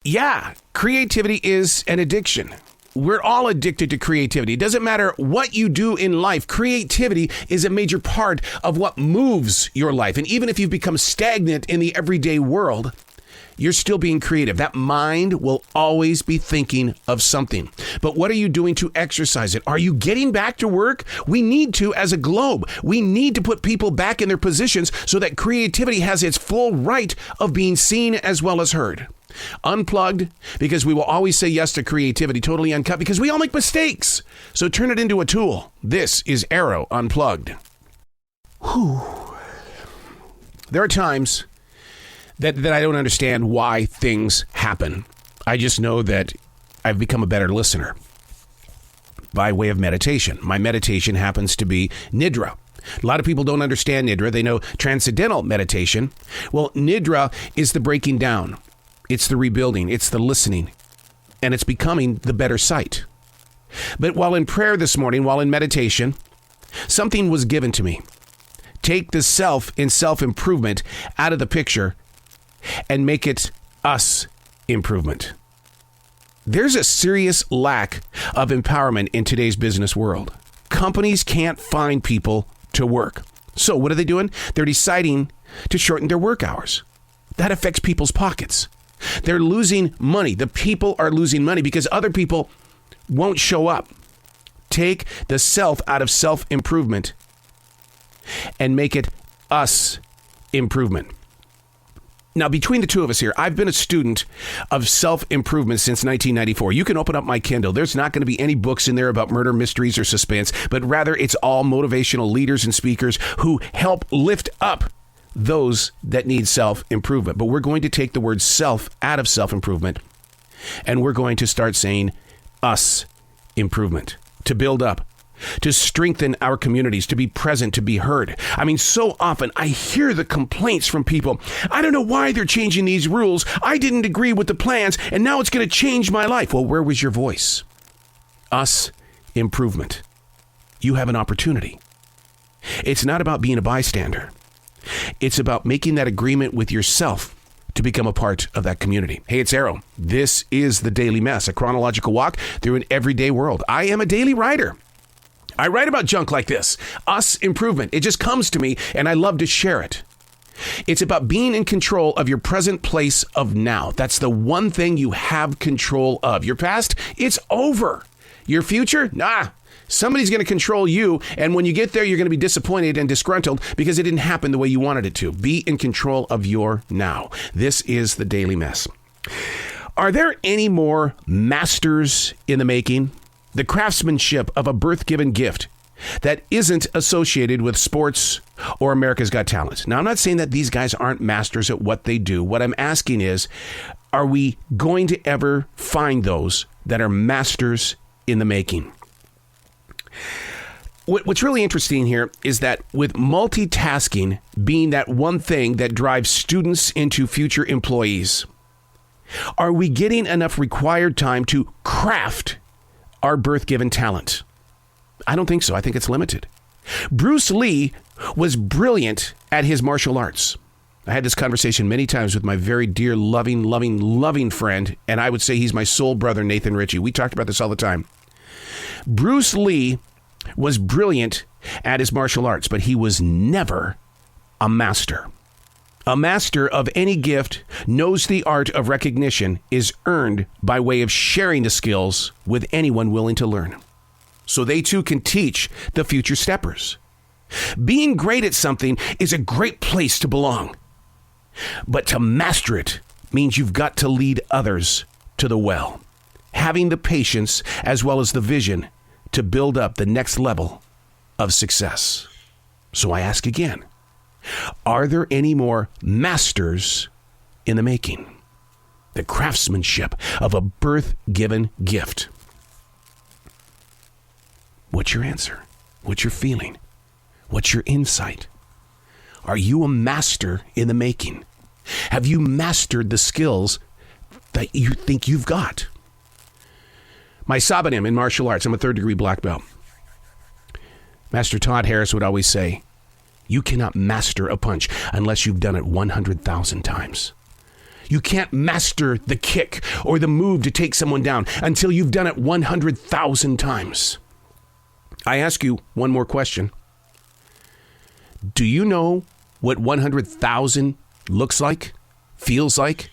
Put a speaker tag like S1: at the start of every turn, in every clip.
S1: Yeah, creativity is an addiction. We're all addicted to creativity. It doesn't matter what you do in life. Creativity is a major part of what moves your life. And even if you've become stagnant in the everyday world, you're still being creative. That mind will always be thinking of something. But what are you doing to exercise it? Are you getting back to work? We need to as a globe. We need to put people back in their positions so that creativity has its full right of being seen as well as heard. Unplugged, because we will always say yes to creativity. Totally Uncut, because we all make mistakes. So turn it into a tool. This is Arroe Unplugged. Whew. There are times that I don't understand why things happen. I just know that I've become a better listener by way of meditation. My meditation happens to be Nidra. A lot of people don't understand Nidra. They know transcendental meditation. Well, Nidra is the breaking down. It's the rebuilding. It's the listening. And it's becoming the better sight. But while in prayer this morning, while in meditation, something was given to me. Take the self in self-improvement out of the picture and make it us improvement. There's a serious lack of empowerment in today's business world. Companies can't find people to work. So what are they doing? They're deciding to shorten their work hours. That affects people's pockets. They're losing money. The people are losing money because other people won't show up. Take the self out of self-improvement and make it us improvement. Now, between the two of us here, I've been a student of self-improvement since 1994. You can open up my Kindle. There's not going to be any books in there about murder, mysteries, or suspense, but rather it's all motivational leaders and speakers who help lift up those that need self-improvement. But we're going to take the word self out of self-improvement, and we're going to start saying us improvement to build up, to strengthen our communities, to be present, to be heard. I mean, so often I hear the complaints from people. I don't know why they're changing these rules. I didn't agree with the plans, and now it's going to change my life. Well, where was your voice? Us improvement. You have an opportunity. It's not about being a bystander. It's about making that agreement with yourself to become a part of that community. Hey, it's Arroe. This is the Daily Mess, a chronological walk through an everyday world. I am a daily writer. I write about junk like this, us improvement. It just comes to me, and I love to share it. It's about being in control of your present place of now. That's the one thing you have control of. Your past, it's over. Your future, somebody's going to control you, and when you get there, you're going to be disappointed and disgruntled because it didn't happen the way you wanted it to. Be in control of your now. This is the Daily Mess. Are there any more masters in the making? The craftsmanship of a birth-given gift that isn't associated with sports or America's Got Talent. Now, I'm not saying that these guys aren't masters at what they do. What I'm asking is, are we going to ever find those that are masters in the making? What's really interesting here is that with multitasking being that one thing that drives students into future employees, are we getting enough required time to craft our birth-given talent? I don't think so. I think it's limited. Bruce Lee was brilliant at his martial arts. I had this conversation many times with my very dear, loving friend, and I would say he's my soul brother, Nathan Ritchie. We talked about this all the time. Bruce Lee was brilliant at his martial arts, but he was never a master. A master of any gift knows the art of recognition is earned by way of sharing the skills with anyone willing to learn. So they too can teach the future steppers. Being great at something is a great place to belong. But to master it means you've got to lead others to the well, having the patience as well as the vision to build up the next level of success. So I ask again, are there any more masters in the making? The craftsmanship of a birth-given gift. What's your answer? What's your feeling? What's your insight? Are you a master in the making? Have you mastered the skills that you think you've got? My sabanim in martial arts, I'm a third-degree black belt. Master Todd Harris would always say, you cannot master a punch unless you've done it 100,000 times. You can't master the kick or the move to take someone down until you've done it 100,000 times. I ask you one more question. Do you know what 100,000 looks like, feels like?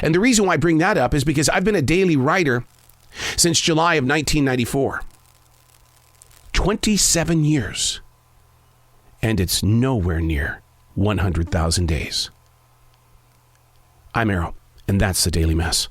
S1: And the reason why I bring that up is because I've been a daily writer since July of 1994. 27 years. And it's nowhere near 100,000 days. I'm Arroe, and that's the Daily Mess.